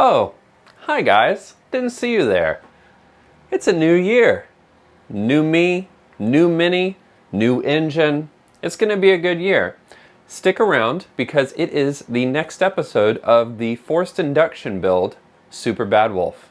Oh, hi guys. Didn't see you there. It's a new year. New me, new Mini, new engine. It's going to be a good year. Stick around because it is the next episode of the forced induction build, Super Bad Wolf.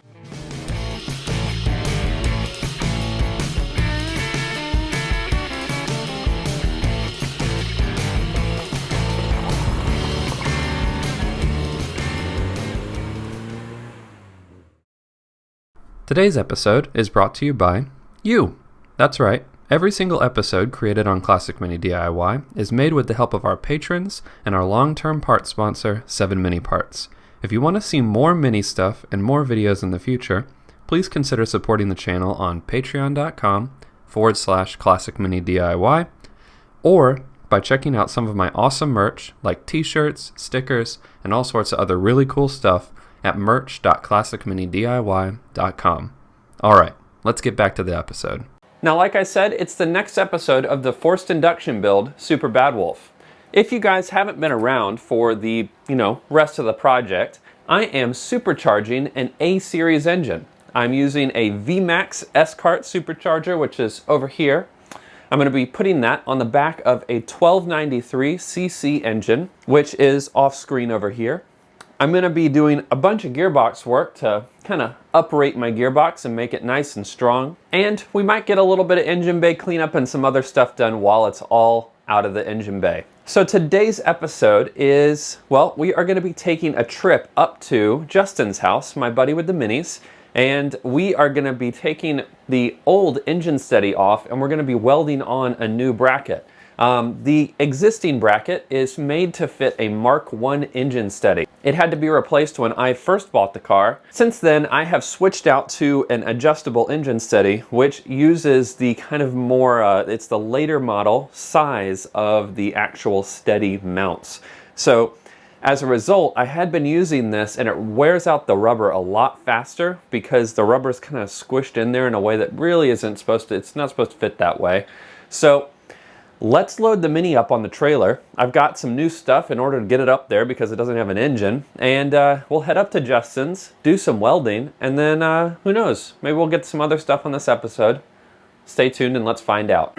Today's episode is brought to you by you. That's right. Every single episode created on Classic Mini DIY is made with the help of our patrons and our long-term parts sponsor, 7 Mini Parts. If you want to see more mini stuff and more videos in the future, please consider supporting the channel on patreon.com/Classic Mini DIY or by checking out some of my awesome merch like t-shirts, stickers, and all sorts of other really cool stuff at merch.classicminidiy.com. Alright, let's get back to the episode. Now, like I said, it's the next episode of the forced induction build, Super Bad Wolf. If you guys haven't been around for the, rest of the project, I am supercharging an A-series engine. I'm using a VMAX S-Cart supercharger, which is over here. I'm going to be putting that on the back of a 1293cc engine, which is off screen over here. I'm going to be doing a bunch of gearbox work to kind of uprate my gearbox and make it nice and strong. And we might get a little bit of engine bay cleanup and some other stuff done while it's all out of the engine bay. So today's episode is, well, we are going to be taking a trip up to Justin's house, my buddy with the minis, and we are going to be taking the old engine steady off and we're going to be welding on a new bracket. The existing bracket is made to fit a Mark I engine steady. It had to be replaced when I first bought the car. Since then, I have switched out to an adjustable engine steady, which uses the kind of more, it's the later model size of the actual steady mounts. So as a result, I had been using this and it wears out the rubber a lot faster because the rubber is kind of squished in there in a way that really isn't supposed to, it's not supposed to fit that way. So let's load the Mini up on the trailer. I've got some new stuff in order to get it up there because it doesn't have an engine. And we'll head up to Justin's, do some welding, and then who knows, maybe we'll get some other stuff on this episode. Stay tuned and let's find out.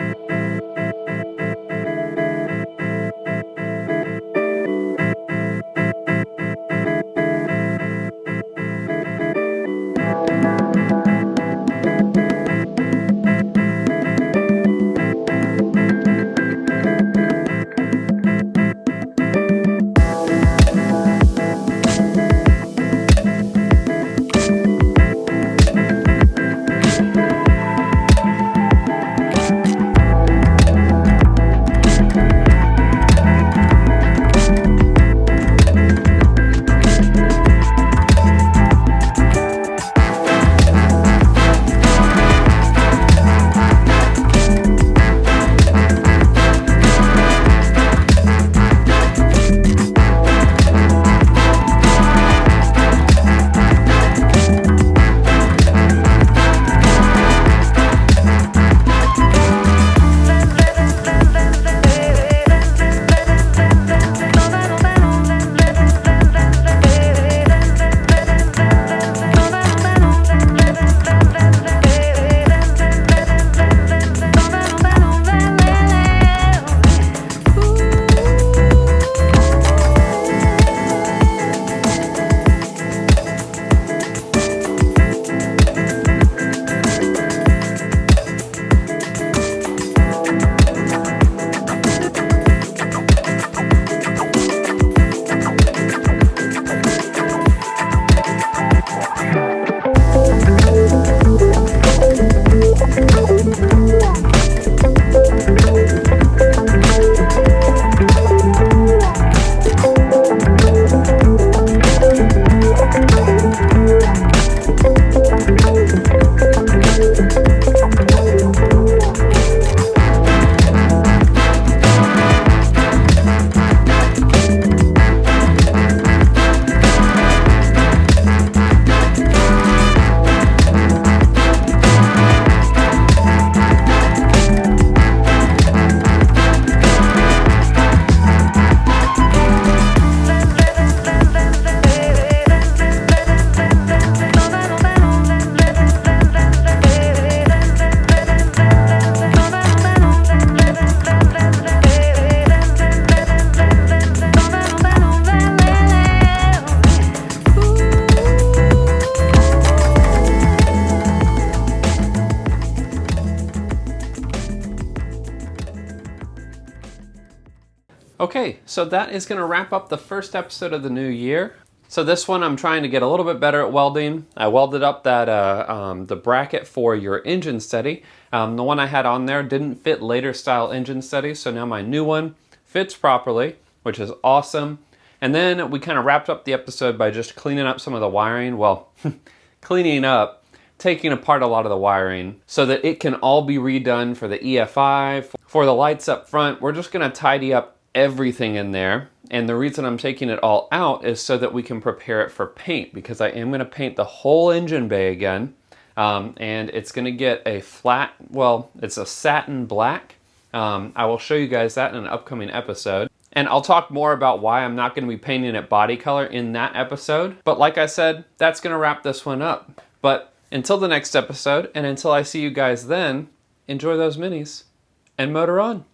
Okay, so that is going to wrap up the first episode of the new year. So this one I'm trying to get a little bit better at welding. I welded up that the bracket for your engine steady. The one I had on there didn't fit later style engine steady, so now my new one fits properly, which is awesome. And then we kind of wrapped up the episode by just cleaning up some of the wiring. Well, cleaning up, taking apart a lot of the wiring so that it can all be redone for the EFI, for the lights up front. We're just going to tidy up everything in there. And the reason I'm taking it all out is so that we can prepare it for paint, because I am going to paint the whole engine bay again. And it's going to get a flat, well, it's a satin black. I will show you guys that in an upcoming episode. And I'll talk more about why I'm not going to be painting it body color in that episode. But like I said, that's going to wrap this one up. But until the next episode, and until I see you guys then, enjoy those minis and motor on.